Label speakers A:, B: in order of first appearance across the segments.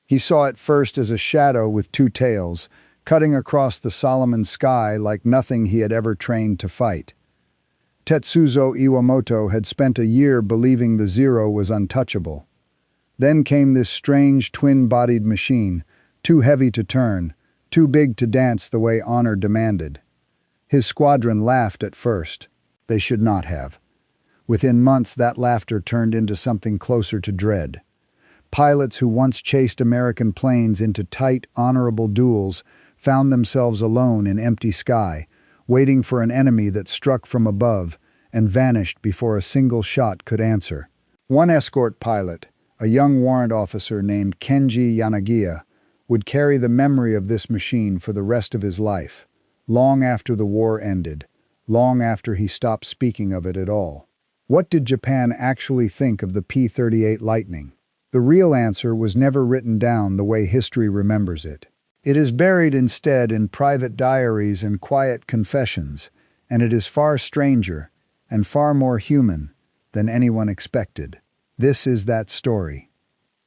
A: He saw it first as a shadow with two tails, cutting across the Solomon sky like nothing he had ever trained to fight. Tetsuzo Iwamoto had spent a year believing the Zero was untouchable. Then came this strange twin-bodied machine, too heavy to turn, too big to dance the way honor demanded. His squadron laughed at first. They should not have. Within months, that laughter turned into something closer to dread. Pilots who once chased American planes into tight, honorable duels found themselves alone in empty sky, waiting for an enemy that struck from above and vanished before a single shot could answer. One escort pilot, a young warrant officer named Kenji Yanagiya, would carry the memory of this machine for the rest of his life, long after the war ended, long after he stopped speaking of it at all. What did Japan actually think of the P-38 Lightning? The real answer was never written down the way history remembers it. It is buried instead in private diaries and quiet confessions, and it is far stranger and far more human than anyone expected. This is that story.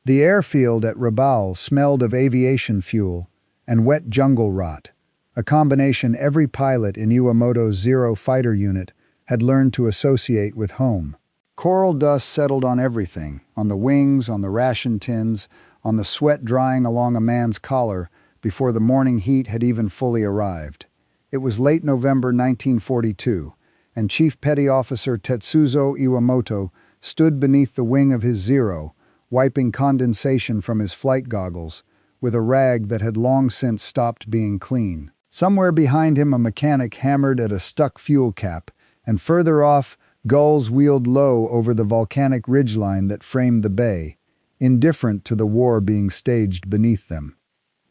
A: The airfield at Rabaul smelled of aviation fuel and wet jungle rot, a combination every pilot in Iwamoto's Zero fighter unit had learned to associate with home. Coral dust settled on everything, on the wings, on the ration tins, on the sweat drying along a man's collar before the morning heat had even fully arrived. It was late November 1942, and Chief Petty Officer Tetsuzo Iwamoto stood beneath the wing of his Zero, wiping condensation from his flight goggles with a rag that had long since stopped being clean. Somewhere behind him a mechanic hammered at a stuck fuel cap, and further off, gulls wheeled low over the volcanic ridgeline that framed the bay, indifferent to the war being staged beneath them.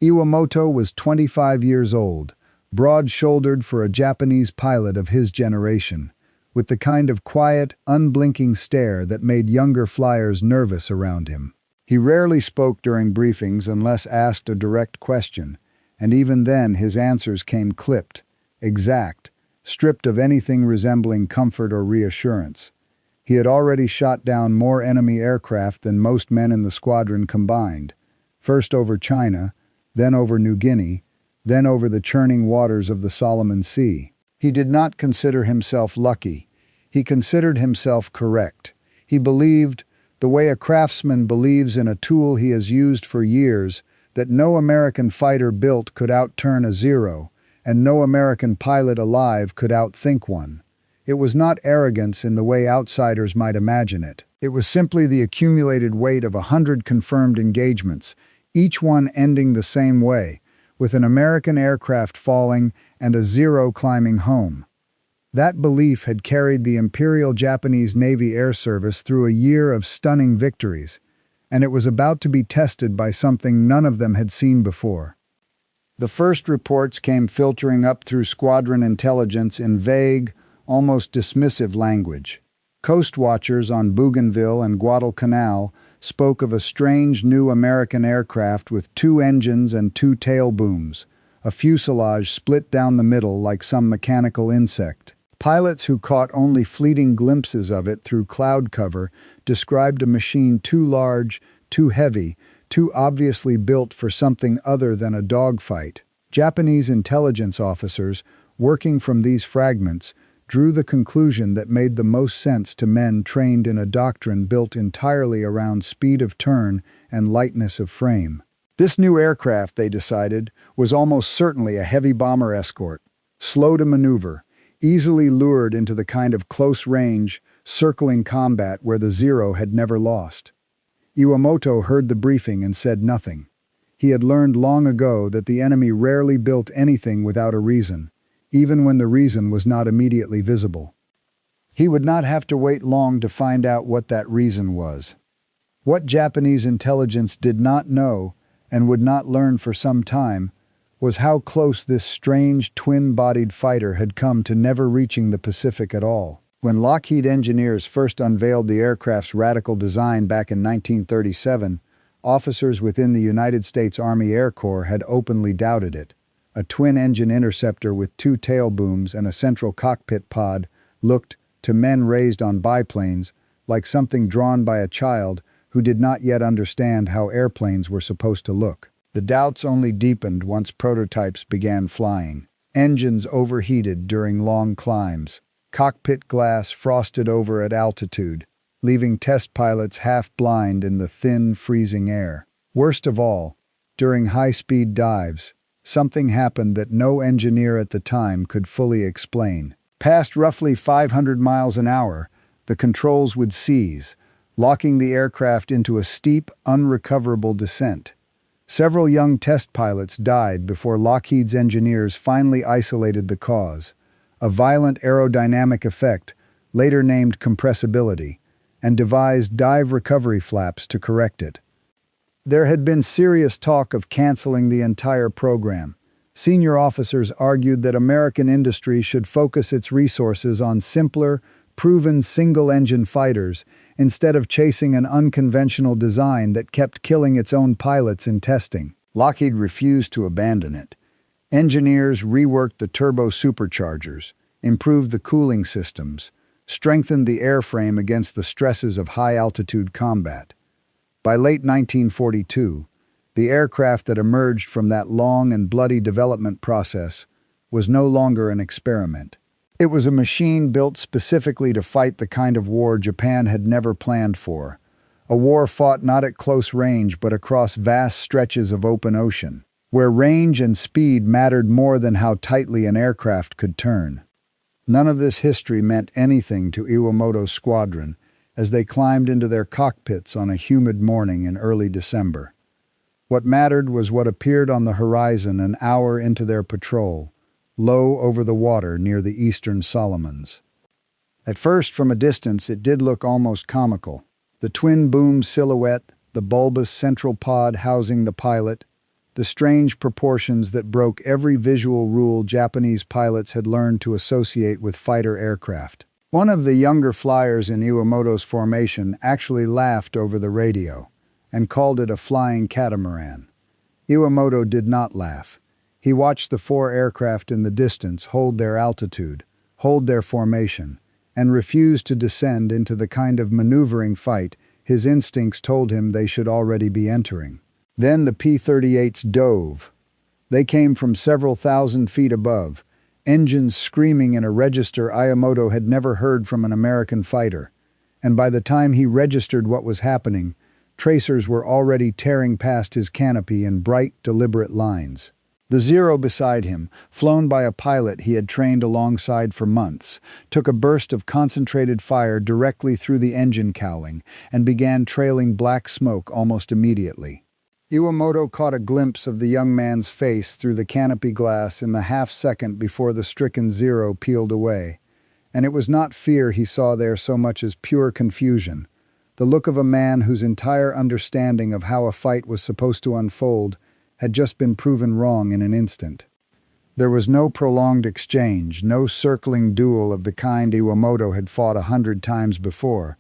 A: Iwamoto was 25 years old, broad-shouldered for a Japanese pilot of his generation, with the kind of quiet, unblinking stare that made younger flyers nervous around him. He rarely spoke during briefings unless asked a direct question, and even then his answers came clipped, exact, stripped of anything resembling comfort or reassurance. He had already shot down more enemy aircraft than most men in the squadron combined, first over China, then over New Guinea, then over the churning waters of the Solomon Sea. He did not consider himself lucky. He considered himself correct. He believed, the way a craftsman believes in a tool he has used for years, that no American fighter built could outturn a Zero, and no American pilot alive could outthink one. It was not arrogance in the way outsiders might imagine it. It was simply the accumulated weight of 100 confirmed engagements, each one ending the same way, with an American aircraft falling and a Zero climbing home. That belief had carried the Imperial Japanese Navy Air Service through a year of stunning victories, and it was about to be tested by something none of them had seen before. The first reports came filtering up through squadron intelligence in vague, almost dismissive language. Coast watchers on Bougainville and Guadalcanal spoke of a strange new American aircraft with 2 engines and 2 tail booms, a fuselage split down the middle like some mechanical insect. Pilots who caught only fleeting glimpses of it through cloud cover described a machine too large, too heavy, too obviously built for something other than a dogfight. Japanese intelligence officers, working from these fragments, drew the conclusion that made the most sense to men trained in a doctrine built entirely around speed of turn and lightness of frame. This new aircraft, they decided, was almost certainly a heavy bomber escort, slow to maneuver, easily lured into the kind of close-range, circling combat where the Zero had never lost. Iwamoto heard the briefing and said nothing. He had learned long ago that the enemy rarely built anything without a reason, even when the reason was not immediately visible. He would not have to wait long to find out what that reason was. What Japanese intelligence did not know, and would not learn for some time, was how close this strange twin-bodied fighter had come to never reaching the Pacific at all. When Lockheed engineers first unveiled the aircraft's radical design back in 1937, officers within the United States Army Air Corps had openly doubted it. A twin-engine interceptor with 2 tail booms and a central cockpit pod looked, to men raised on biplanes, like something drawn by a child who did not yet understand how airplanes were supposed to look. The doubts only deepened once prototypes began flying. Engines overheated during long climbs. Cockpit glass frosted over at altitude, leaving test pilots half-blind in the thin, freezing air. Worst of all, during high-speed dives, something happened that no engineer at the time could fully explain. Past roughly 500 miles an hour, the controls would seize, locking the aircraft into a steep, unrecoverable descent. Several young test pilots died before Lockheed's engineers finally isolated the cause, a violent aerodynamic effect, later named compressibility, and devised dive recovery flaps to correct it. There had been serious talk of canceling the entire program. Senior officers argued that American industry should focus its resources on simpler, proven single-engine fighters instead of chasing an unconventional design that kept killing its own pilots in testing. Lockheed refused to abandon it. Engineers reworked the turbo superchargers, improved the cooling systems, strengthened the airframe against the stresses of high-altitude combat. By late 1942, the aircraft that emerged from that long and bloody development process was no longer an experiment. It was a machine built specifically to fight the kind of war Japan had never planned for, a war fought not at close range but across vast stretches of open ocean, where range and speed mattered more than how tightly an aircraft could turn. None of this history meant anything to Iwamoto's squadron as they climbed into their cockpits on a humid morning in early December. What mattered was what appeared on the horizon an hour into their patrol, low over the water near the eastern Solomons. At first, from a distance, it did look almost comical. The twin-boom silhouette, the bulbous central pod housing the pilot, the strange proportions that broke every visual rule Japanese pilots had learned to associate with fighter aircraft. One of the younger flyers in Iwamoto's formation actually laughed over the radio and called it a flying catamaran. Iwamoto did not laugh. He watched the four aircraft in the distance hold their altitude, hold their formation, and refused to descend into the kind of maneuvering fight his instincts told him they should already be entering. Then the P-38s dove. They came from several thousand feet above, engines screaming in a register Iwamoto had never heard from an American fighter, and by the time he registered what was happening, tracers were already tearing past his canopy in bright, deliberate lines. The Zero beside him, flown by a pilot he had trained alongside for months, took a burst of concentrated fire directly through the engine cowling and began trailing black smoke almost immediately. Iwamoto caught a glimpse of the young man's face through the canopy glass in the half-second before the stricken Zero peeled away, and it was not fear he saw there so much as pure confusion, the look of a man whose entire understanding of how a fight was supposed to unfold had just been proven wrong in an instant. There was no prolonged exchange, no circling duel of the kind Iwamoto had fought 100 times before,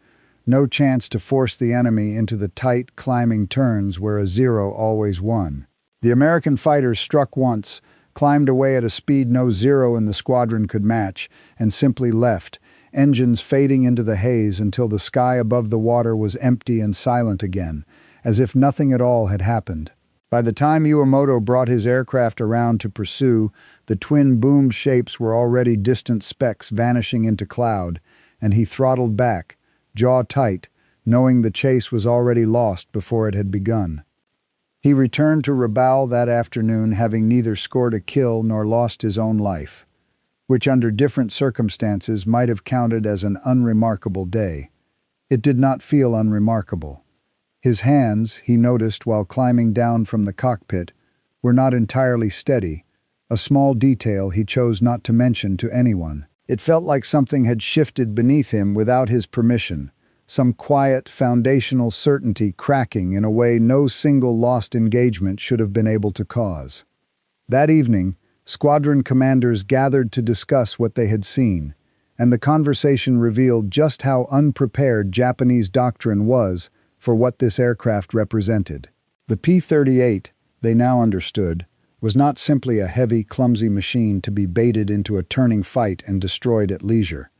A: no chance to force the enemy into the tight, climbing turns where a Zero always won. The American fighters struck once, climbed away at a speed no Zero in the squadron could match, and simply left, engines fading into the haze until the sky above the water was empty and silent again, as if nothing at all had happened. By the time Iwamoto brought his aircraft around to pursue, the twin-boom shapes were already distant specks vanishing into cloud, and he throttled back, jaw tight, knowing the chase was already lost before it had begun. He returned to Rabaul that afternoon having neither scored a kill nor lost his own life, which under different circumstances might have counted as an unremarkable day. It did not feel unremarkable. His hands, he noticed while climbing down from the cockpit, were not entirely steady, a small detail he chose not to mention to anyone. It felt like something had shifted beneath him without his permission, some quiet, foundational certainty cracking in a way no single lost engagement should have been able to cause. That evening, squadron commanders gathered to discuss what they had seen, and the conversation revealed just how unprepared Japanese doctrine was for what this aircraft represented. The P-38, they now understood, was not simply a heavy, clumsy machine to be baited into a turning fight and destroyed at leisure.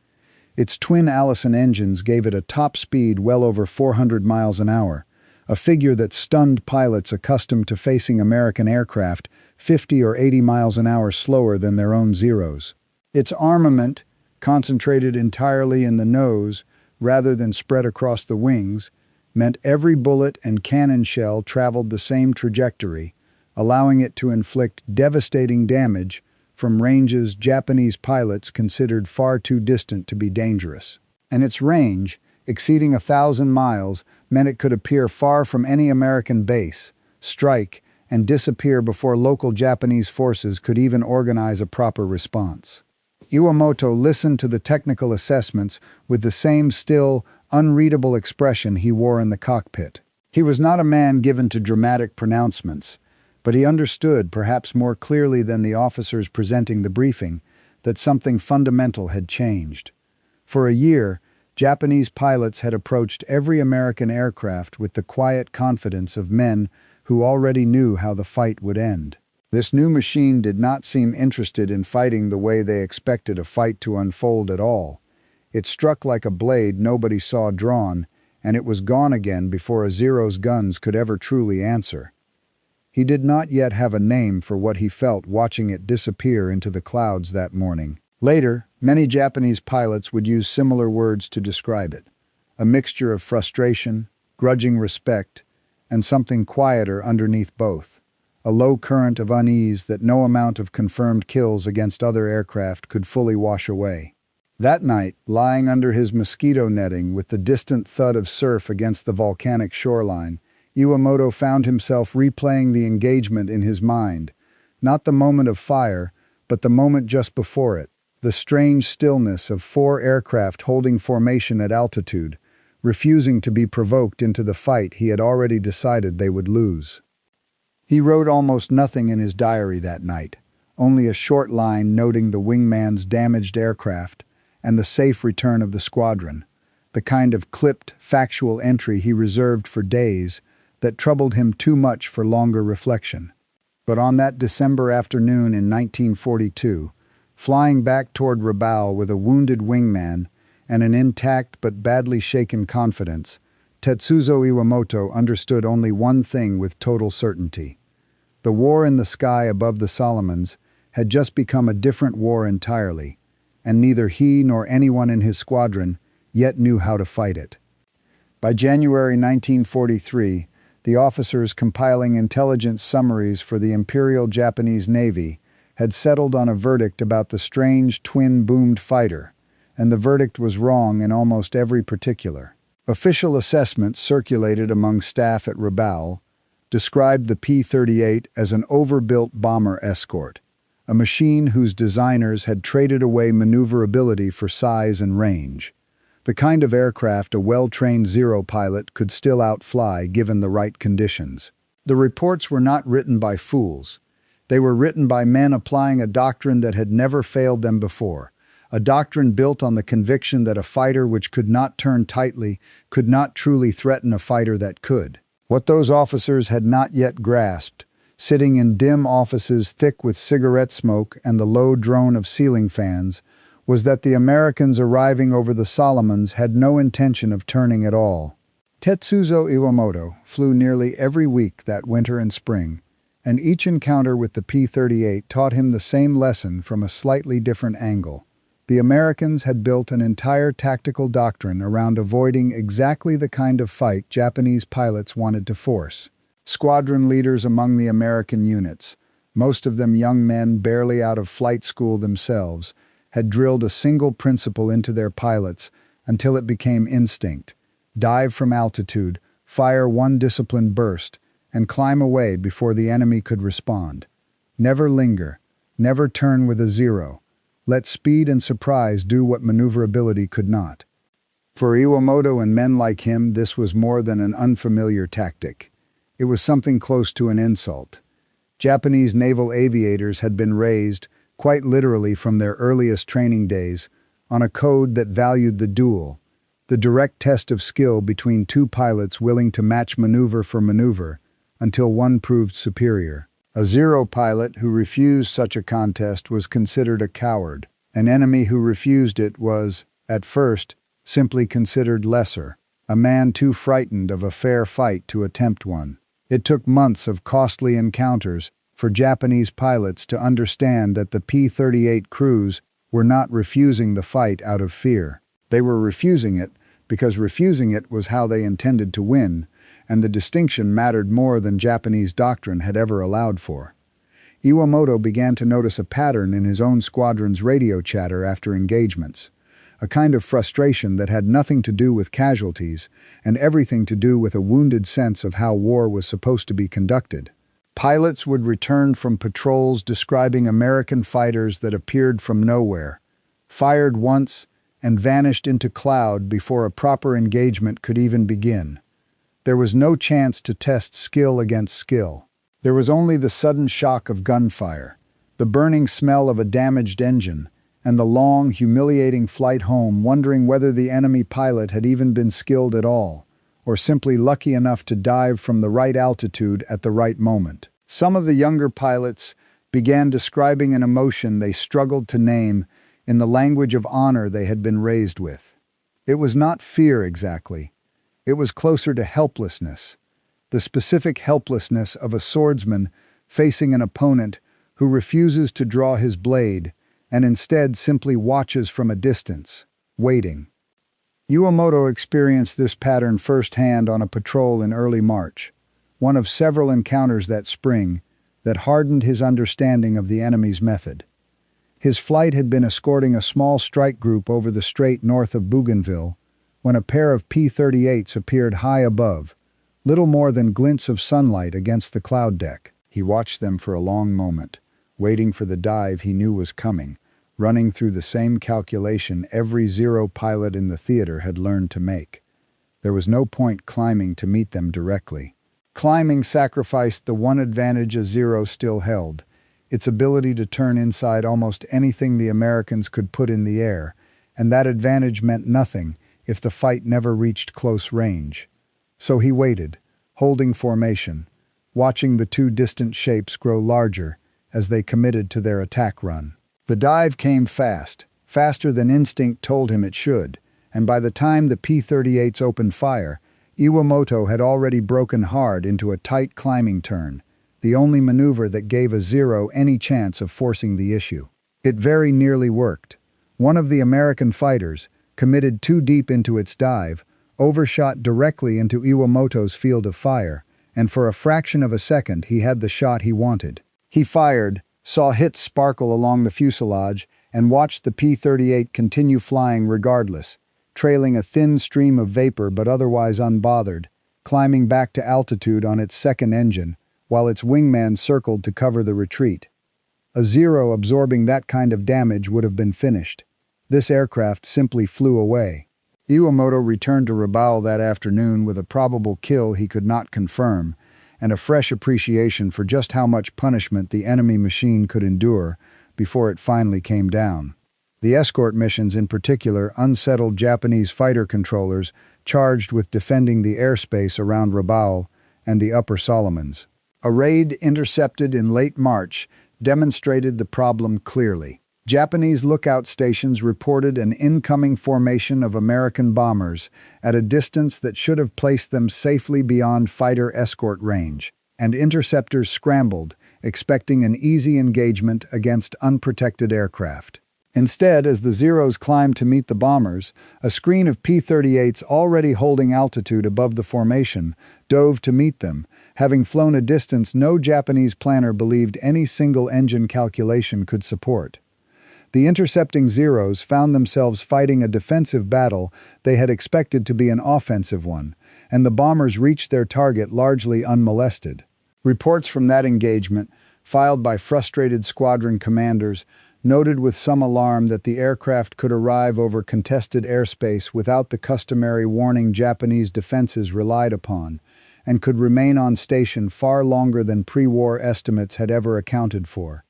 A: Its twin Allison engines gave it a top speed well over 400 miles an hour, a figure that stunned pilots accustomed to facing American aircraft 50 or 80 miles an hour slower than their own Zeros. Its armament, concentrated entirely in the nose rather than spread across the wings, meant every bullet and cannon shell traveled the same trajectory, allowing it to inflict devastating damage from ranges Japanese pilots considered far too distant to be dangerous. And its range, exceeding 1,000 miles, meant it could appear far from any American base, strike, and disappear before local Japanese forces could even organize a proper response. Iwamoto listened to the technical assessments with the same still, unreadable expression he wore in the cockpit. He was not a man given to dramatic pronouncements, but he understood, perhaps more clearly than the officers presenting the briefing, that something fundamental had changed. For a year, Japanese pilots had approached every American aircraft with the quiet confidence of men who already knew how the fight would end. This new machine did not seem interested in fighting the way they expected a fight to unfold at all. It struck like a blade nobody saw drawn, and it was gone again before a Zero's guns could ever truly answer. He did not yet have a name for what he felt watching it disappear into the clouds that morning. Later, many Japanese pilots would use similar words to describe it, a mixture of frustration, grudging respect, and something quieter underneath both, a low current of unease that no amount of confirmed kills against other aircraft could fully wash away. That night, lying under his mosquito netting with the distant thud of surf against the volcanic shoreline, Iwamoto found himself replaying the engagement in his mind, not the moment of fire, but the moment just before it, the strange stillness of 4 aircraft holding formation at altitude, refusing to be provoked into the fight he had already decided they would lose. He wrote almost nothing in his diary that night, only a short line noting the wingman's damaged aircraft and the safe return of the squadron, the kind of clipped, factual entry he reserved for days that troubled him too much for longer reflection. But on that December afternoon in 1942, flying back toward Rabaul with a wounded wingman and an intact but badly shaken confidence, Tetsuzo Iwamoto understood only one thing with total certainty. The war in the sky above the Solomons had just become a different war entirely, and neither he nor anyone in his squadron yet knew how to fight it. By January 1943, the officers compiling intelligence summaries for the Imperial Japanese Navy had settled on a verdict about the strange twin-boomed fighter, and the verdict was wrong in almost every particular. Official assessments circulated among staff at Rabaul described the P-38 as an overbuilt bomber escort, a machine whose designers had traded away maneuverability for size and range, the kind of aircraft a well-trained Zero pilot could still outfly given the right conditions. The reports were not written by fools. They were written by men applying a doctrine that had never failed them before, a doctrine built on the conviction that a fighter which could not turn tightly could not truly threaten a fighter that could. What those officers had not yet grasped, sitting in dim offices thick with cigarette smoke and the low drone of ceiling fans, was that the Americans arriving over the Solomons had no intention of turning at all. Tetsuzo Iwamoto flew nearly every week that winter and spring, and each encounter with the P-38 taught him the same lesson from a slightly different angle. The Americans had built an entire tactical doctrine around avoiding exactly the kind of fight Japanese pilots wanted to force. Squadron leaders among the American units, most of them young men barely out of flight school themselves, had drilled a single principle into their pilots until it became instinct: dive from altitude, fire one disciplined burst, and climb away before the enemy could respond. Never linger, never turn with a Zero. Let speed and surprise do what maneuverability could not. For Iwamoto and men like him, this was more than an unfamiliar tactic. It was something close to an insult. Japanese naval aviators had been raised, quite literally from their earliest training days, on a code that valued the duel, the direct test of skill between two pilots willing to match maneuver for maneuver until one proved superior. A Zero pilot who refused such a contest was considered a coward. An enemy who refused it was, at first, simply considered lesser. a man too frightened of a fair fight to attempt one. It took months of costly encounters for Japanese pilots to understand that the P-38 crews were not refusing the fight out of fear. They were refusing it because refusing it was how they intended to win, and the distinction mattered more than Japanese doctrine had ever allowed for. Iwamoto began to notice a pattern in his own squadron's radio chatter after engagements, a kind of frustration that had nothing to do with casualties and everything to do with a wounded sense of how war was supposed to be conducted. Pilots would return from patrols describing American fighters that appeared from nowhere, fired once, and vanished into cloud before a proper engagement could even begin. There was no chance to test skill against skill. There was only the sudden shock of gunfire, the burning smell of a damaged engine, and the long, humiliating flight home wondering whether the enemy pilot had even been skilled at all, or simply lucky enough to dive from the right altitude at the right moment. Some of the younger pilots began describing an emotion they struggled to name in the language of honor they had been raised with. It was not fear exactly. It was closer to helplessness, the specific helplessness of a swordsman facing an opponent who refuses to draw his blade and instead simply watches from a distance, waiting. Iwamoto experienced this pattern firsthand on a patrol in early March, one of several encounters that spring that hardened his understanding of the enemy's method. His flight had been escorting a small strike group over the strait north of Bougainville when a pair of P-38s appeared high above, little more than glints of sunlight against the cloud deck. He watched them for a long moment, waiting for the dive he knew was coming, running through the same calculation every Zero pilot in the theater had learned to make. There was no point climbing to meet them directly. Climbing sacrificed the one advantage a Zero still held, its ability to turn inside almost anything the Americans could put in the air, and that advantage meant nothing if the fight never reached close range. So he waited, holding formation, watching the two distant shapes grow larger as they committed to their attack run. The dive came fast, faster than instinct told him it should, and by the time the P-38s opened fire, Iwamoto had already broken hard into a tight climbing turn, the only maneuver that gave a Zero any chance of forcing the issue. It very nearly worked. One of the American fighters, committed too deep into its dive, overshot directly into Iwamoto's field of fire, and for a fraction of a second he had the shot he wanted. He fired, saw hits sparkle along the fuselage, and watched the P-38 continue flying regardless, trailing a thin stream of vapor but otherwise unbothered, climbing back to altitude on its second engine, while its wingman circled to cover the retreat. A Zero absorbing that kind of damage would have been finished. This aircraft simply flew away. Iwamoto returned to Rabaul that afternoon with a probable kill he could not confirm, and a fresh appreciation for just how much punishment the enemy machine could endure before it finally came down. The escort missions in particular unsettled Japanese fighter controllers charged with defending the airspace around Rabaul and the Upper Solomons. A raid intercepted in late March demonstrated the problem clearly. Japanese lookout stations reported an incoming formation of American bombers at a distance that should have placed them safely beyond fighter escort range, and interceptors scrambled, expecting an easy engagement against unprotected aircraft. Instead, as the Zeros climbed to meet the bombers, a screen of P-38s already holding altitude above the formation dove to meet them, having flown a distance no Japanese planner believed any single engine calculation could support. The intercepting Zeros found themselves fighting a defensive battle they had expected to be an offensive one, and the bombers reached their target largely unmolested. Reports from that engagement, filed by frustrated squadron commanders, noted with some alarm that the aircraft could arrive over contested airspace without the customary warning Japanese defenses relied upon, and could remain on station far longer than pre-war estimates had ever accounted for.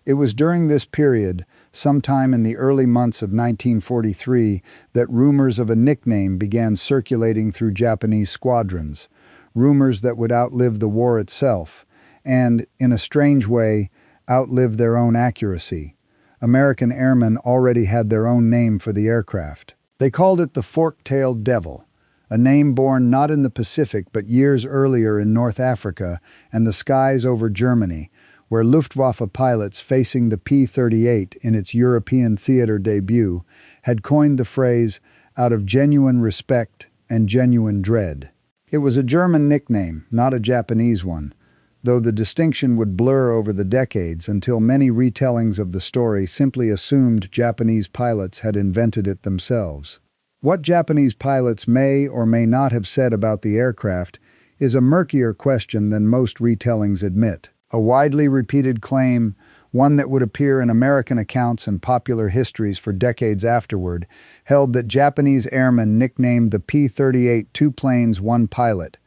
A: It was during this period, sometime in the early months of 1943, that rumors of a nickname began circulating through Japanese squadrons, rumors that would outlive the war itself, and, in a strange way, outlive their own accuracy. American airmen already had their own name for the aircraft. They called it the Fork-Tailed Devil, a name born not in the Pacific but years earlier in North Africa and the skies over Germany, where Luftwaffe pilots facing the P-38 in its European theater debut had coined the phrase, "out of genuine respect and genuine dread." It was a German nickname, not a Japanese one, though the distinction would blur over the decades until many retellings of the story simply assumed Japanese pilots had invented it themselves. What Japanese pilots may or may not have said about the aircraft is a murkier question than most retellings admit. A widely repeated claim, one that would appear in American accounts and popular histories for decades afterward, held that Japanese airmen nicknamed the P-38 "two planes, one pilot,"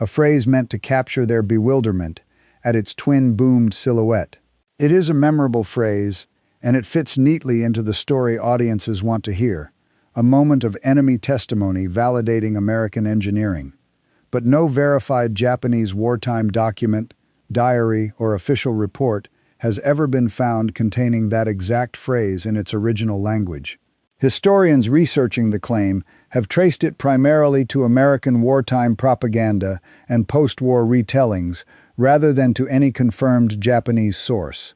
A: a phrase meant to capture their bewilderment at its twin-boomed silhouette. It is a memorable phrase, and it fits neatly into the story audiences want to hear, a moment of enemy testimony validating American engineering. But no verified Japanese wartime document, diary, or official report has ever been found containing that exact phrase in its original language. Historians researching the claim have traced it primarily to American wartime propaganda and post-war retellings rather than to any confirmed Japanese source.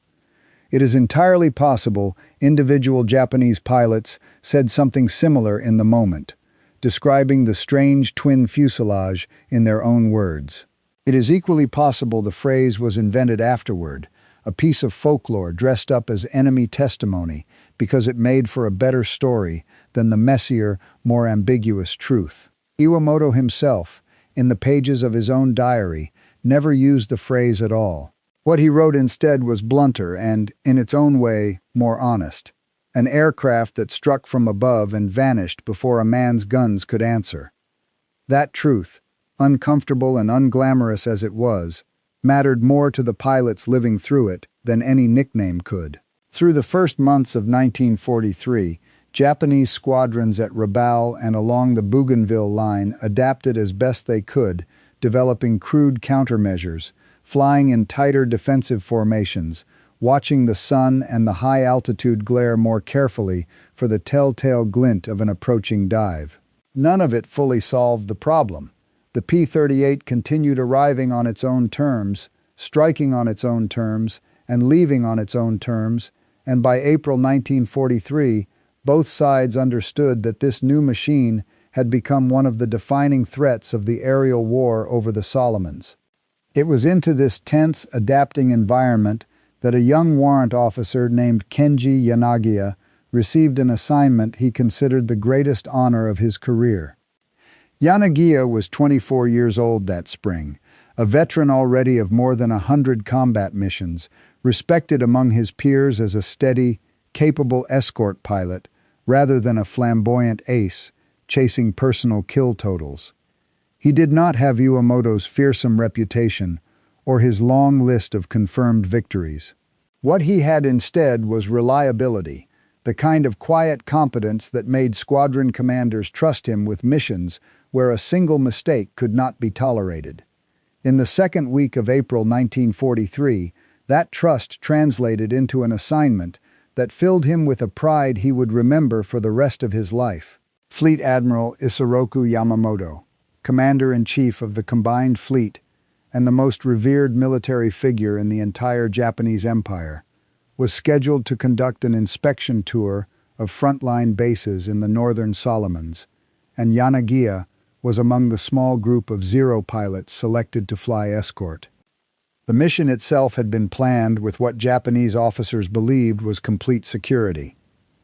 A: It is entirely possible individual Japanese pilots said something similar in the moment, describing the strange twin fuselage in their own words. It is equally possible the phrase was invented afterward, a piece of folklore dressed up as enemy testimony because it made for a better story than the messier, more ambiguous truth. Iwamoto himself, in the pages of his own diary, never used the phrase at all. What he wrote instead was blunter and, in its own way, more honest. An aircraft that struck from above and vanished before a man's guns could answer. That truth, uncomfortable and unglamorous as it was, mattered more to the pilots living through it than any nickname could. Through the first months of 1943, Japanese squadrons at Rabaul and along the Bougainville line adapted as best they could, developing crude countermeasures, flying in tighter defensive formations, watching the sun and the high-altitude glare more carefully for the telltale glint of an approaching dive. None of it fully solved the problem. The P-38 continued arriving on its own terms, striking on its own terms, and leaving on its own terms, and by April 1943, both sides understood that this new machine had become one of the defining threats of the aerial war over the Solomons. It was into this tense, adapting environment that a young warrant officer named Kenji Yanagiya received an assignment he considered the greatest honor of his career. Yanagiya was 24 years old that spring, a veteran already of more than 100 combat missions, respected among his peers as a steady, capable escort pilot rather than a flamboyant ace chasing personal kill totals. He did not have Iwamoto's fearsome reputation or his long list of confirmed victories. What he had instead was reliability, the kind of quiet competence that made squadron commanders trust him with missions where a single mistake could not be tolerated. In the second week of April 1943, that trust translated into an assignment that filled him with a pride he would remember for the rest of his life. Fleet Admiral Isoroku Yamamoto, Commander-in-Chief of the Combined Fleet and the most revered military figure in the entire Japanese Empire, was scheduled to conduct an inspection tour of frontline bases in the northern Solomons, and Yanagiya was among the small group of Zero pilots selected to fly escort. The mission itself had been planned with what Japanese officers believed was complete security.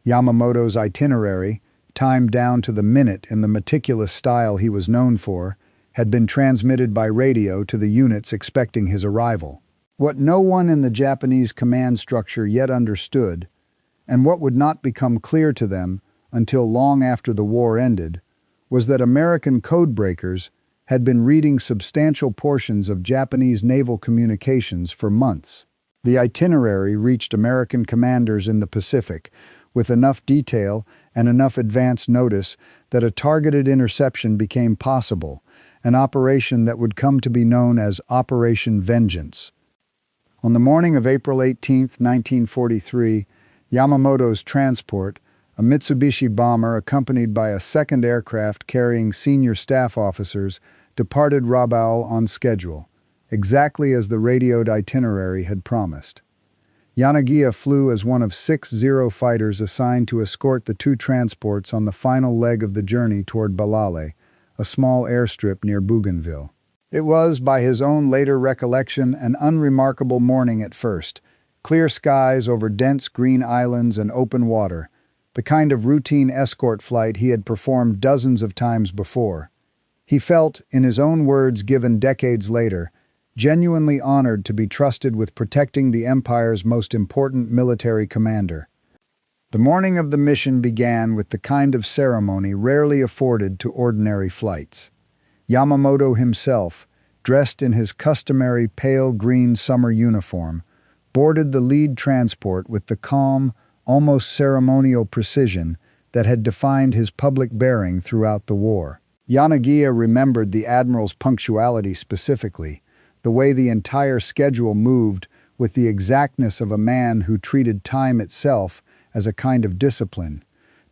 A: Yamamoto's itinerary, timed down to the minute in the meticulous style he was known for, had been transmitted by radio to the units expecting his arrival. What no one in the Japanese command structure yet understood, and what would not become clear to them until long after the war ended, was that American codebreakers had been reading substantial portions of Japanese naval communications for months. The itinerary reached American commanders in the Pacific with enough detail and enough advance notice that a targeted interception became possible, an operation that would come to be known as Operation Vengeance. On the morning of April 18, 1943, Yamamoto's transport, A Mitsubishi bomber accompanied by a second aircraft carrying senior staff officers departed Rabaul on schedule, exactly as the radioed itinerary had promised. Yanagiya flew as one of 6 Zero fighters assigned to escort the two transports on the final leg of the journey toward Balale, a small airstrip near Bougainville. It was, by his own later recollection, an unremarkable morning at first. Clear skies over dense green islands and open water, the kind of routine escort flight he had performed dozens of times before. He felt, in his own words given decades later, genuinely honored to be trusted with protecting the Empire's most important military commander. The morning of the mission began with the kind of ceremony rarely afforded to ordinary flights. Yamamoto himself, dressed in his customary pale green summer uniform, boarded the lead transport with the calm, almost ceremonial precision that had defined his public bearing throughout the war. Yanagiya remembered the admiral's punctuality specifically, the way the entire schedule moved with the exactness of a man who treated time itself as a kind of discipline,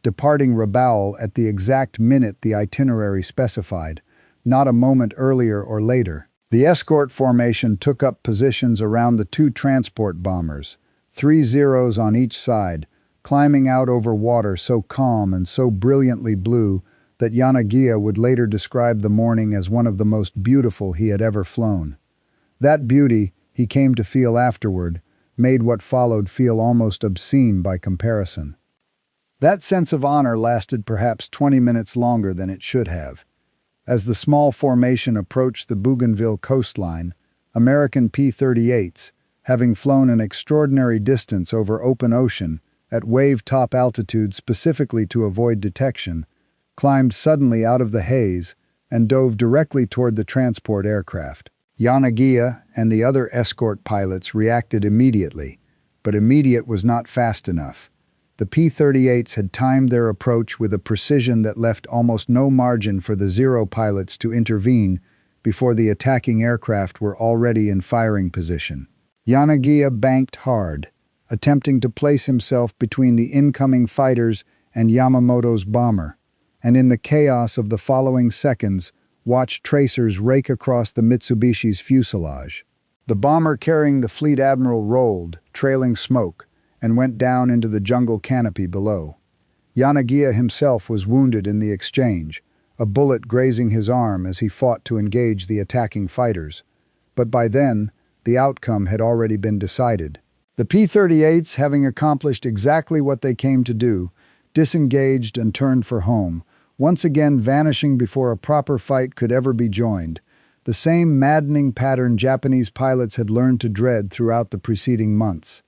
A: departing Rabaul at the exact minute the itinerary specified, not a moment earlier or later. The escort formation took up positions around the two transport bombers, 3 Zeros on each side, climbing out over water so calm and so brilliantly blue that Yanagiya would later describe the morning as one of the most beautiful he had ever flown. That beauty, he came to feel afterward, made what followed feel almost obscene by comparison. That sense of honor lasted perhaps 20 minutes longer than it should have. As the small formation approached the Bougainville coastline, American P-38s, having flown an extraordinary distance over open ocean at wave-top altitude specifically to avoid detection, climbed suddenly out of the haze and dove directly toward the transport aircraft. Yanagiya and the other escort pilots reacted immediately, but immediate was not fast enough. The P-38s had timed their approach with a precision that left almost no margin for the Zero pilots to intervene before the attacking aircraft were already in firing position. Yanagiya banked hard, attempting to place himself between the incoming fighters and Yamamoto's bomber, and in the chaos of the following seconds, watched tracers rake across the Mitsubishi's fuselage. The bomber carrying the fleet admiral rolled, trailing smoke, and went down into the jungle canopy below. Yanagiya himself was wounded in the exchange, a bullet grazing his arm as he fought to engage the attacking fighters. But by then, the outcome had already been decided. The P-38s, having accomplished exactly what they came to do, disengaged and turned for home, once again vanishing before a proper fight could ever be joined, the same maddening pattern Japanese pilots had learned to dread throughout the preceding months.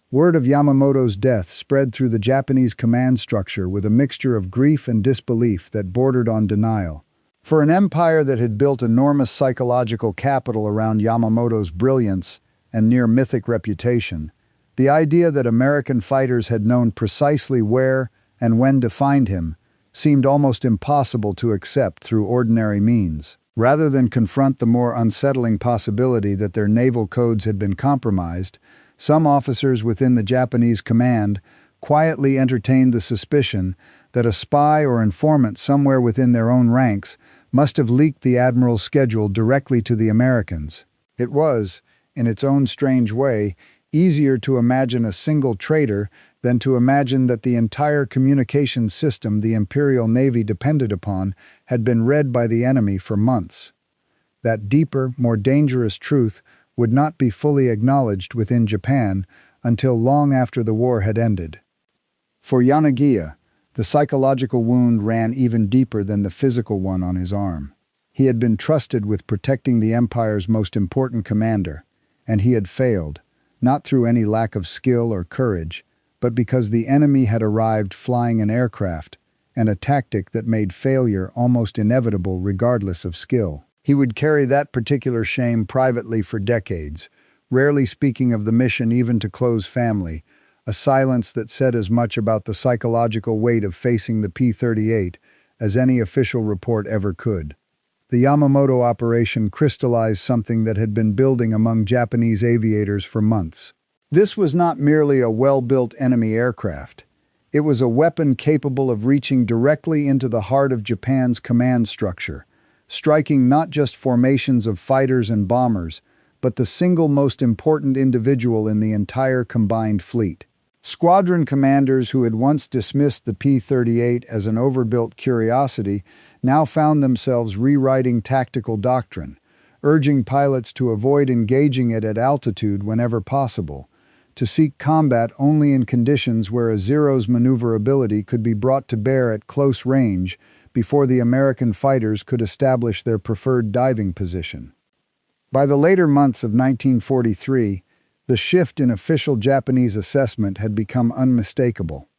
A: Word of Yamamoto's death spread through the Japanese command structure with a mixture of grief and disbelief that bordered on denial. For an empire that had built enormous psychological capital around Yamamoto's brilliance and near-mythic reputation, the idea that American fighters had known precisely where and when to find him seemed almost impossible to accept through ordinary means. Rather than confront the more unsettling possibility that their naval codes had been compromised, some officers within the Japanese command quietly entertained the suspicion that a spy or informant somewhere within their own ranks must have leaked the admiral's schedule directly to the Americans. It was, in its own strange way, easier to imagine a single traitor than to imagine that the entire communications system the Imperial Navy depended upon had been read by the enemy for months. That deeper, more dangerous truth would not be fully acknowledged within Japan until long after the war had ended. For Yanagiya, the psychological wound ran even deeper than the physical one on his arm. He had been trusted with protecting the Empire's most important commander, and he had failed, not through any lack of skill or courage, but because the enemy had arrived flying an aircraft, and a tactic that made failure almost inevitable regardless of skill. He would carry that particular shame privately for decades, rarely speaking of the mission even to close family, a silence that said as much about the psychological weight of facing the P-38 as any official report ever could. The Yamamoto operation crystallized something that had been building among Japanese aviators for months. This was not merely a well-built enemy aircraft. It was a weapon capable of reaching directly into the heart of Japan's command structure, striking not just formations of fighters and bombers, but the single most important individual in the entire combined fleet. Squadron commanders who had once dismissed the P-38 as an overbuilt curiosity now found themselves rewriting tactical doctrine, urging pilots to avoid engaging it at altitude whenever possible, to seek combat only in conditions where a Zero's maneuverability could be brought to bear at close range before the American fighters could establish their preferred diving position. By the later months of 1943, the shift in official Japanese assessment had become unmistakable.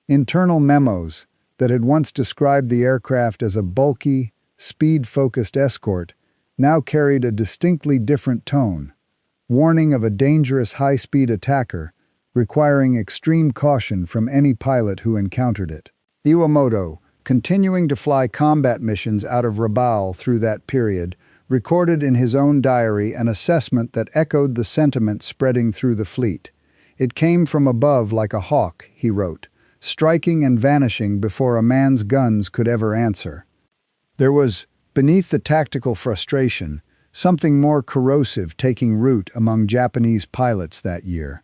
A: Internal memos that had once described the aircraft as a bulky, speed-focused escort now carried a distinctly different tone, warning of a dangerous high-speed attacker requiring extreme caution from any pilot who encountered it. Iwamoto, continuing to fly combat missions out of Rabaul through that period, recorded in his own diary an assessment that echoed the sentiment spreading through the fleet. "It came from above like a hawk," he wrote, "striking and vanishing before a man's guns could ever answer." There was, beneath the tactical frustration, something more corrosive taking root among Japanese pilots that year,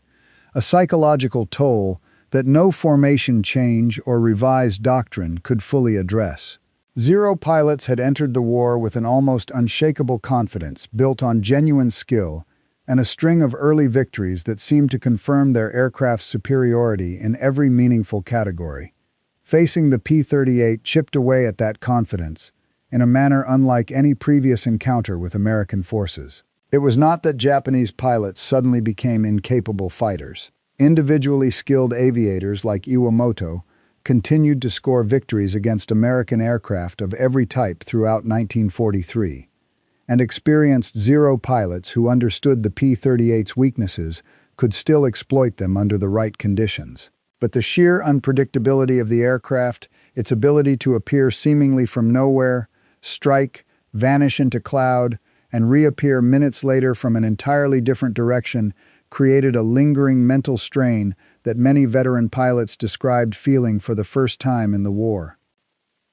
A: a psychological toll that no formation change or revised doctrine could fully address. Zero pilots had entered the war with an almost unshakable confidence built on genuine skill and a string of early victories that seemed to confirm their aircraft's superiority in every meaningful category. Facing the P-38 chipped away at that confidence in a manner unlike any previous encounter with American forces. It was not that Japanese pilots suddenly became incapable fighters. Individually skilled aviators like Iwamoto continued to score victories against American aircraft of every type throughout 1943, and experienced Zero pilots who understood the P-38's weaknesses could still exploit them under the right conditions. But the sheer unpredictability of the aircraft, its ability to appear seemingly from nowhere, strike, vanish into cloud, and reappear minutes later from an entirely different direction, created a lingering mental strain that many veteran pilots described feeling for the first time in the war.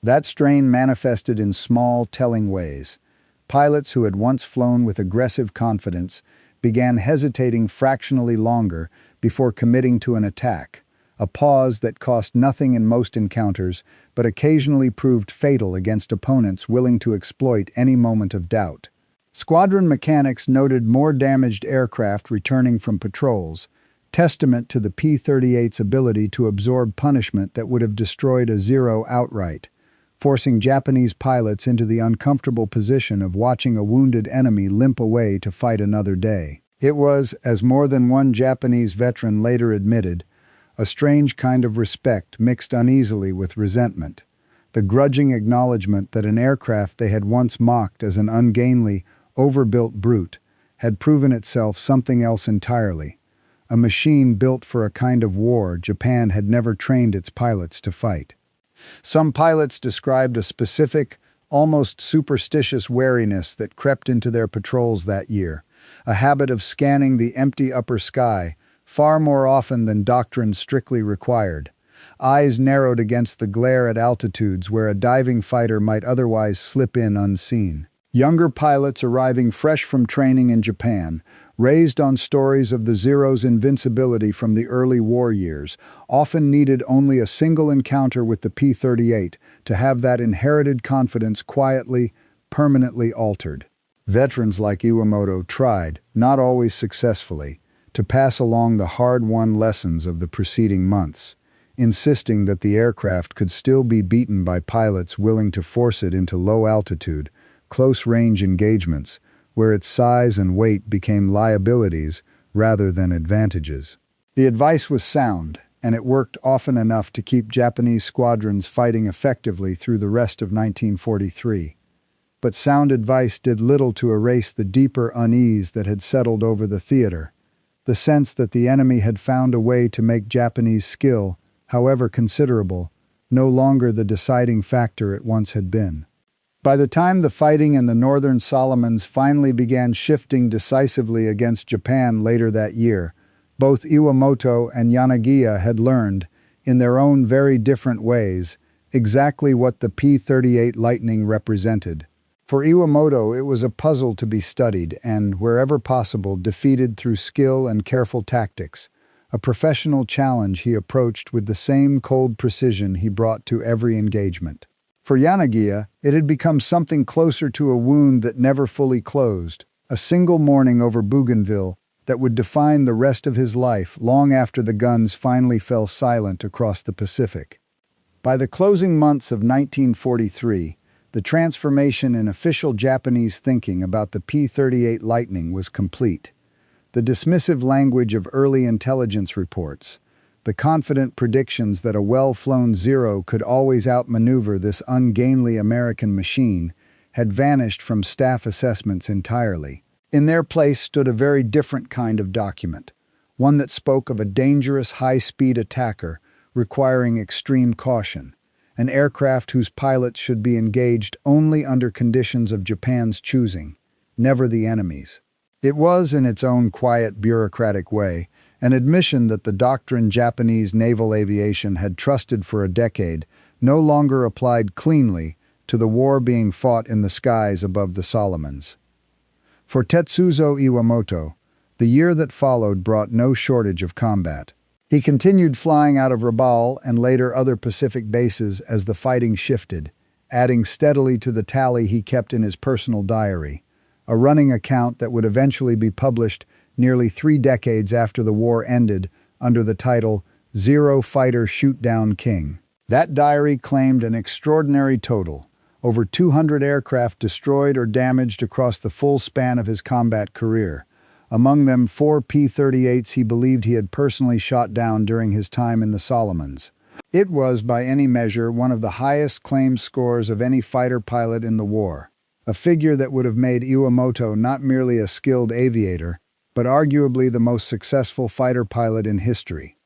A: That strain manifested in small, telling ways. Pilots who had once flown with aggressive confidence began hesitating fractionally longer before committing to an attack, a pause that cost nothing in most encounters but occasionally proved fatal against opponents willing to exploit any moment of doubt. Squadron mechanics noted more damaged aircraft returning from patrols, testament to the P-38's ability to absorb punishment that would have destroyed a Zero outright, forcing Japanese pilots into the uncomfortable position of watching a wounded enemy limp away to fight another day. It was, as more than one Japanese veteran later admitted, a strange kind of respect mixed uneasily with resentment, the grudging acknowledgement that an aircraft they had once mocked as an ungainly, overbuilt brute had proven itself something else entirely, a machine built for a kind of war Japan had never trained its pilots to fight. Some pilots described a specific, almost superstitious wariness that crept into their patrols that year, a habit of scanning the empty upper sky far more often than doctrine strictly required, eyes narrowed against the glare at altitudes where a diving fighter might otherwise slip in unseen. Younger pilots arriving fresh from training in Japan, raised on stories of the Zero's invincibility from the early war years, often needed only a single encounter with the P-38 to have that inherited confidence quietly, permanently altered. Veterans like Iwamoto tried, not always successfully, to pass along the hard-won lessons of the preceding months, insisting that the aircraft could still be beaten by pilots willing to force it into low-altitude, close-range engagements, where its size and weight became liabilities rather than advantages. The advice was sound, and it worked often enough to keep Japanese squadrons fighting effectively through the rest of 1943. But sound advice did little to erase the deeper unease that had settled over the theater, the sense that the enemy had found a way to make Japanese skill, however considerable, no longer the deciding factor it once had been. By the time the fighting in the Northern Solomons finally began shifting decisively against Japan later that year, both Iwamoto and Yanagiya had learned, in their own very different ways, exactly what the P-38 Lightning represented. For Iwamoto, it was a puzzle to be studied and, wherever possible, defeated through skill and careful tactics, a professional challenge he approached with the same cold precision he brought to every engagement. For Yanagiya, it had become something closer to a wound that never fully closed, a single morning over Bougainville that would define the rest of his life long after the guns finally fell silent across the Pacific. By the closing months of 1943, the transformation in official Japanese thinking about the P-38 Lightning was complete. The dismissive language of early intelligence reports, the confident predictions that a well-flown Zero could always outmaneuver this ungainly American machine, had vanished from staff assessments entirely. In their place stood a very different kind of document, one that spoke of a dangerous high-speed attacker requiring extreme caution, an aircraft whose pilots should be engaged only under conditions of Japan's choosing, never the enemy's. It was, in its own quiet, bureaucratic way, an admission that the doctrine Japanese naval aviation had trusted for a decade no longer applied cleanly to the war being fought in the skies above the Solomons. For Tetsuzo Iwamoto, the year that followed brought no shortage of combat. He continued flying out of Rabaul and later other Pacific bases as the fighting shifted, adding steadily to the tally he kept in his personal diary, a running account that would eventually be published nearly 3 decades after the war ended under the title Zero Fighter Shoot-Down King. That diary claimed an extraordinary total, over 200 aircraft destroyed or damaged across the full span of his combat career, among them 4 P-38s he believed he had personally shot down during his time in the Solomons. It was, by any measure, one of the highest claimed scores of any fighter pilot in the war, a figure that would have made Iwamoto not merely a skilled aviator, but arguably the most successful fighter pilot in history.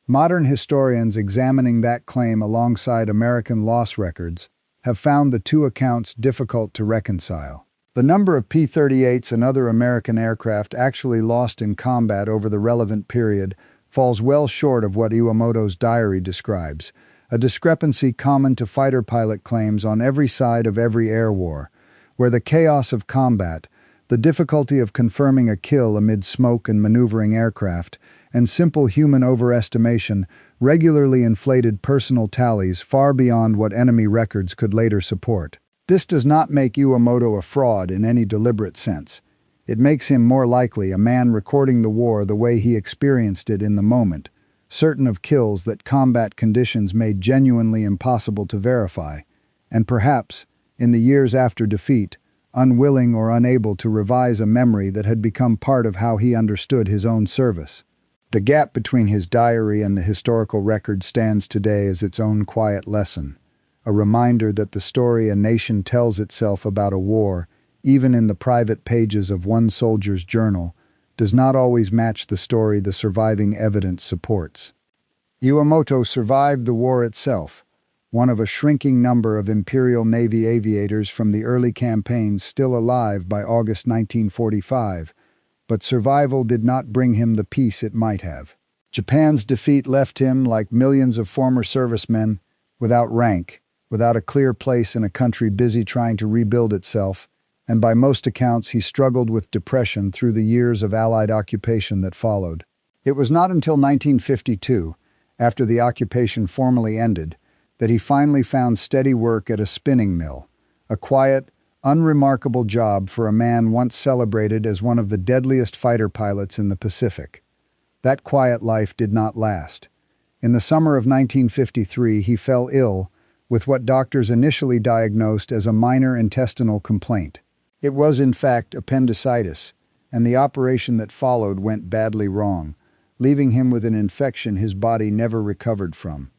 A: Modern historians examining that claim alongside American loss records have found the two accounts difficult to reconcile. The number of P-38s and other American aircraft actually lost in combat over the relevant period falls well short of what Iwamoto's diary describes, a discrepancy common to fighter pilot claims on every side of every air war, where the chaos of combat, the difficulty of confirming a kill amid smoke and maneuvering aircraft, and simple human overestimation regularly inflated personal tallies far beyond what enemy records could later support. This does not make Iwamoto a fraud in any deliberate sense. It makes him more likely a man recording the war the way he experienced it in the moment, certain of kills that combat conditions made genuinely impossible to verify, and perhaps, in the years after defeat, unwilling or unable to revise a memory that had become part of how he understood his own service. The gap between his diary and the historical record stands today as its own quiet lesson, a reminder that the story a nation tells itself about a war, even in the private pages of one soldier's journal, does not always match the story the surviving evidence supports. Iwamoto survived the war itself, one of a shrinking number of Imperial Navy aviators from the early campaigns still alive by August 1945, but survival did not bring him the peace it might have. Japan's defeat left him, like millions of former servicemen, without rank, without a clear place in a country busy trying to rebuild itself, and by most accounts he struggled with depression through the years of Allied occupation that followed. It was not until 1952, after the occupation formally ended, that he finally found steady work at a spinning mill, a quiet, unremarkable job for a man once celebrated as one of the deadliest fighter pilots in the Pacific. That quiet life did not last. In the summer of 1953, he fell ill with what doctors initially diagnosed as a minor intestinal complaint. It was, in fact, appendicitis, and the operation that followed went badly wrong, leaving him with an infection his body never recovered from.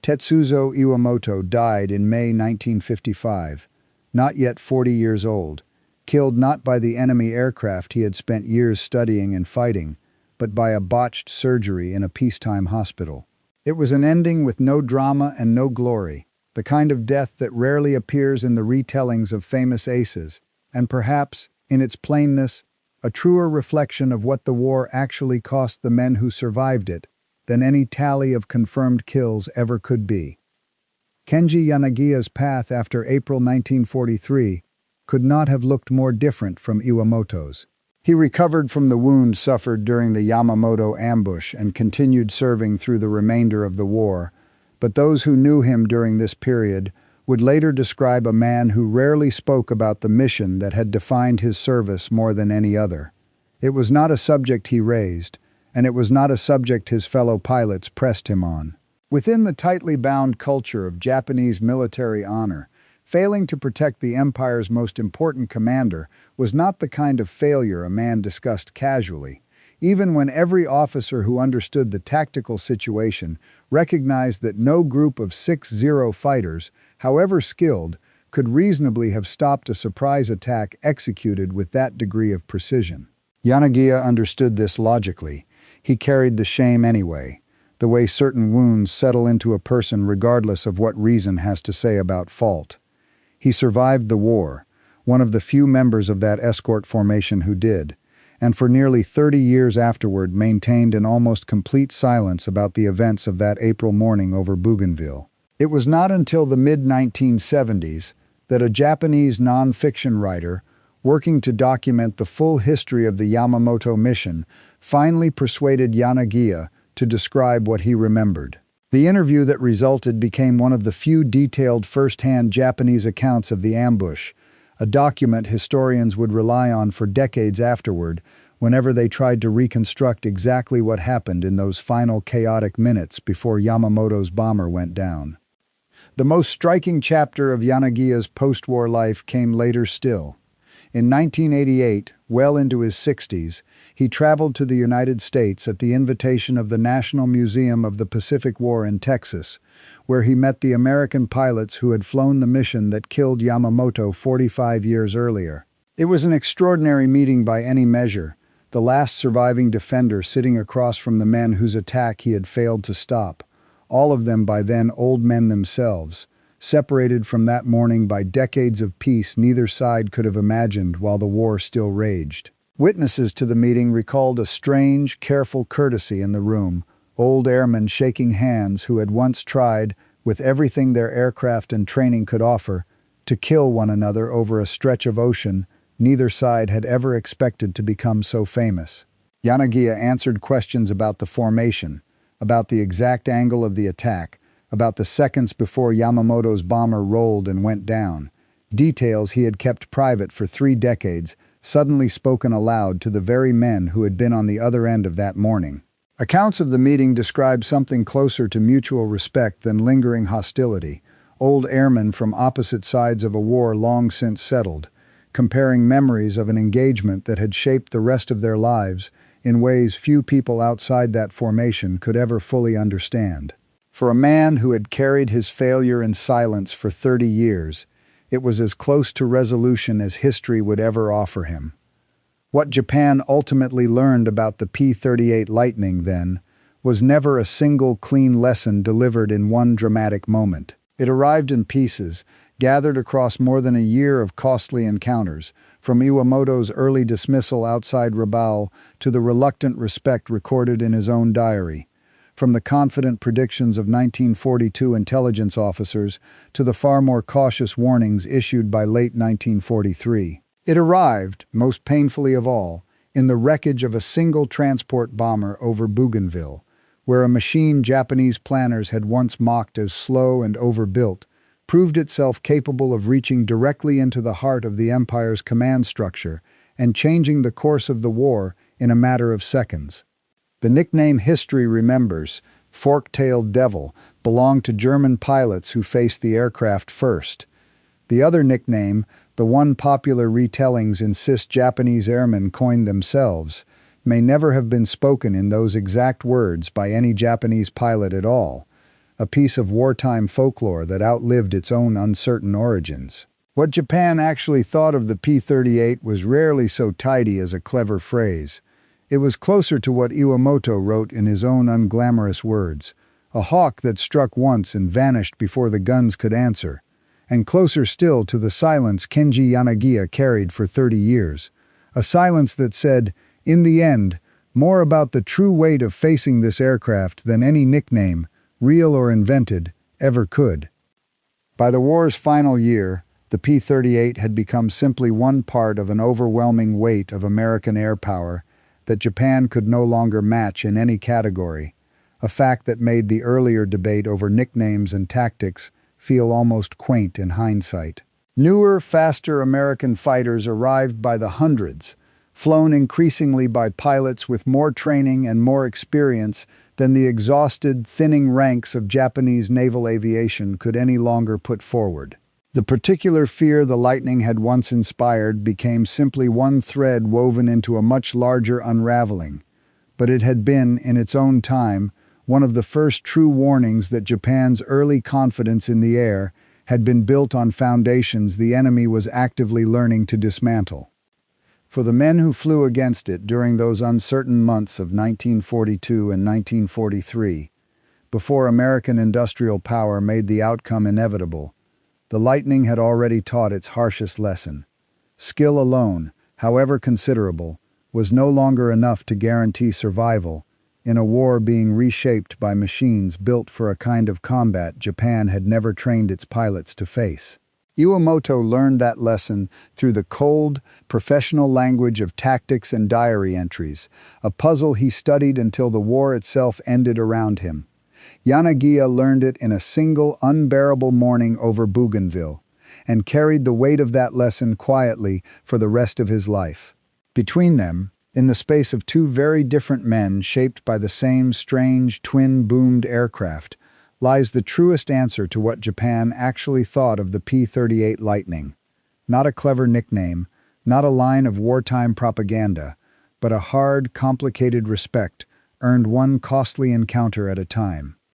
A: Tetsuzo Iwamoto died in May 1955, not yet 40 years old, killed not by the enemy aircraft he had spent years studying and fighting, but by a botched surgery in a peacetime hospital. It was an ending with no drama and no glory, the kind of death that rarely appears in the retellings of famous aces, and perhaps, in its plainness, a truer reflection of what the war actually cost the men who survived it than any tally of confirmed kills ever could be. Kenji Yanagiya's path after April 1943 could not have looked more different from Iwamoto's. He recovered from the wounds suffered during the Yamamoto ambush and continued serving through the remainder of the war, but those who knew him during this period would later describe a man who rarely spoke about the mission that had defined his service more than any other. It was not a subject he raised, and it was not a subject his fellow pilots pressed him on. Within the tightly bound culture of Japanese military honor, failing to protect the empire's most important commander was not the kind of failure a man discussed casually, even when every officer who understood the tactical situation recognized that no group of 6-0 fighters, however skilled, could reasonably have stopped a surprise attack executed with that degree of precision. Yanagiya understood this logically. He carried the shame anyway, the way certain wounds settle into a person regardless of what reason has to say about fault. He survived the war, one of the few members of that escort formation who did, and for nearly 30 years afterward maintained an almost complete silence about the events of that April morning over Bougainville. It was not until the mid-1970s that a Japanese non-fiction writer, working to document the full history of the Yamamoto mission, finally persuaded Yanagiya to describe what he remembered. The interview that resulted became one of the few detailed first-hand Japanese accounts of the ambush, a document historians would rely on for decades afterward whenever they tried to reconstruct exactly what happened in those final chaotic minutes before Yamamoto's bomber went down. The most striking chapter of Yanagiya's post-war life came later still. In 1988, well into his 60s, he traveled to the United States at the invitation of the National Museum of the Pacific War in Texas, where he met the American pilots who had flown the mission that killed Yamamoto 45 years earlier. It was an extraordinary meeting by any measure, the last surviving defender sitting across from the men whose attack he had failed to stop, all of them by then old men themselves, separated from that morning by decades of peace neither side could have imagined while the war still raged. Witnesses to the meeting recalled a strange, careful courtesy in the room, old airmen shaking hands who had once tried, with everything their aircraft and training could offer, to kill one another over a stretch of ocean neither side had ever expected to become so famous. Yanagiya answered questions about the formation, about the exact angle of the attack, about the seconds before Yamamoto's bomber rolled and went down, details he had kept private for 3 decades, suddenly spoken aloud to the very men who had been on the other end of that morning. Accounts of the meeting describe something closer to mutual respect than lingering hostility, old airmen from opposite sides of a war long since settled, comparing memories of an engagement that had shaped the rest of their lives in ways few people outside that formation could ever fully understand. For a man who had carried his failure in silence for 30 years, it was as close to resolution as history would ever offer him. What Japan ultimately learned about the P-38 Lightning, then, was never a single clean lesson delivered in one dramatic moment. It arrived in pieces, gathered across more than a year of costly encounters, from Iwamoto's early dismissal outside Rabaul to the reluctant respect recorded in his own diary, from the confident predictions of 1942 intelligence officers to the far more cautious warnings issued by late 1943. It arrived, most painfully of all, in the wreckage of a single transport bomber over Bougainville, where a machine Japanese planners had once mocked as slow and overbuilt, proved itself capable of reaching directly into the heart of the Empire's command structure and changing the course of the war in a matter of seconds. The nickname history remembers, Fork-tailed Devil, belonged to German pilots who faced the aircraft first. The other nickname, the one popular retellings insist Japanese airmen coined themselves, may never have been spoken in those exact words by any Japanese pilot at all, a piece of wartime folklore that outlived its own uncertain origins. What Japan actually thought of the P-38 was rarely so tidy as a clever phrase. It was closer to what Iwamoto wrote in his own unglamorous words, a hawk that struck once and vanished before the guns could answer, and closer still to the silence Kenji Yanagiya carried for 30 years, a silence that said, in the end, More about the true weight of facing this aircraft than any nickname, real or invented, ever could. By the war's final year, the P-38 had become simply one part of an overwhelming weight of American air power that Japan could no longer match in any category, a fact that made the earlier debate over nicknames and tactics feel almost quaint in hindsight. Newer, faster American fighters arrived by the hundreds, flown increasingly by pilots with more training and more experience than the exhausted, thinning ranks of Japanese naval aviation could any longer put forward. The particular fear the Lightning had once inspired became simply one thread woven into a much larger unraveling, but it had been, in its own time, one of the first true warnings that Japan's early confidence in the air had been built on foundations the enemy was actively learning to dismantle. For the men who flew against it during those uncertain months of 1942 and 1943, before American industrial power made the outcome inevitable, the Lightning had already taught its harshest lesson. Skill alone, however considerable, was no longer enough to guarantee survival in a war being reshaped by machines built for a kind of combat Japan had never trained its pilots to face. Iwamoto learned that lesson through the cold, professional language of tactics and diary entries, a puzzle he studied until the war itself ended around him. Yanagiya learned it in a single, unbearable morning over Bougainville, and carried the weight of that lesson quietly for the rest of his life. Between them, in the space of two very different men shaped by the same strange, twin-boomed aircraft, lies the truest answer to what Japan actually thought of the P-38 Lightning. Not a clever nickname, not a line of wartime propaganda, but a hard, complicated respect earned one costly encounter at a time.